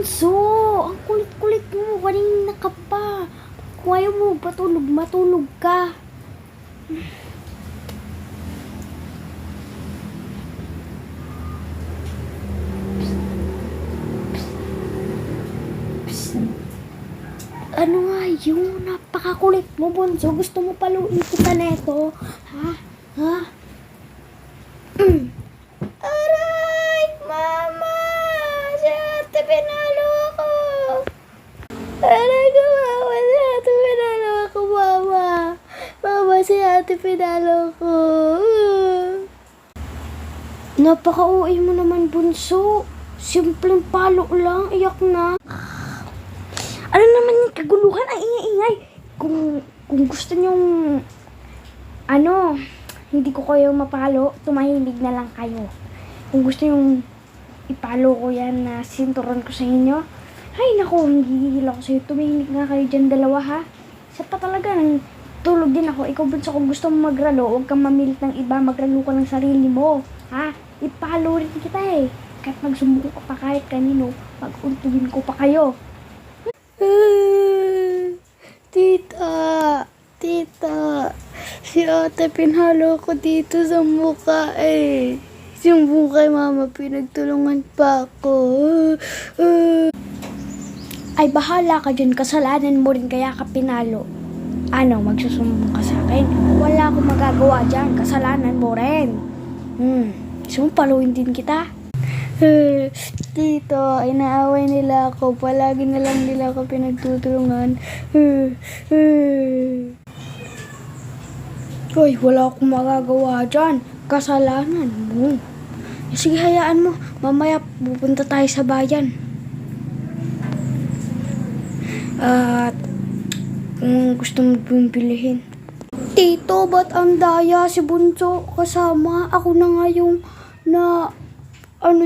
Bunso, ang kulit-kulit mo. Kanina ka pa. Kung ayaw mo patulog, matulog ka. Ano nga yun? Napakakulit mo, Bunso. Gusto mo paluin kita neto? Ha? Ha? Aray! Mama! Si ate pinalo ako! Aray ko, mama! Si ate pinalo ako, mama! Mama, si ate pinalo ko! Napaka-uwi mo naman, Bunso. Simpleng palo lang. Iyak na. Ano naman yung kaguluhan? Ay, ingay-ingay. Kung gusto nyong, hindi ko kayo mapalo, tumahimig na lang kayo. Kung gusto nyong ipalo ko yan na sinturon ko sa inyo, ay naku, hihigil ako sa'yo. Tumahimig nga kayo dyan dalawa, ha? Isa pa talaga, tulog din ako. Ikaw, Bunso, kung gusto mo magralo, huwag kang mamilit ng iba, magralo ka ng sarili mo, ha? Ipalo rin kita eh. Kahit magsumbong ka pa kahit kanino, pag-untugin ko pa kayo. Tita, si ate pinalo ko dito sa mukha eh. Yung mukha mama, pinagtulungan pa ako. Ay, bahala ka dyan, kasalanan mo rin kaya ka pinalo. Ano, magsusumbong ka sa akin? Wala akong magagawa dyan, kasalanan mo rin. Gusto mo paluin din kita? Tito, inaaway nila ako. Palagi na lang nila ako pinagtutulungan. Uy, wala akong magagawa dyan. Kasalanan mo. Sige, hayaan mo. Mamaya pupunta tayo sa bayan. At kung gusto mo pumbilihin. Tito, ba't ang daya si Bunso kasama? Ako na nga yung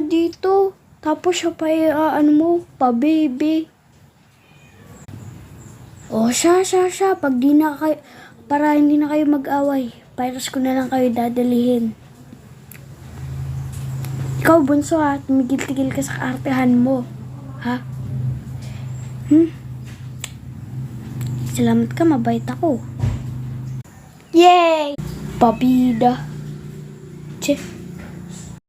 dito. Tapos siya pa pa-baby. O, siya. Pag di na kayo, para hindi na kayo mag-away, pairas ko na lang kayo dadalihin. Ikaw, Bunso, ha? Tumigil-tigil ka sa kaartehan mo. Ha? Salamat ka, mabait ako. Yay! Pabida. Che.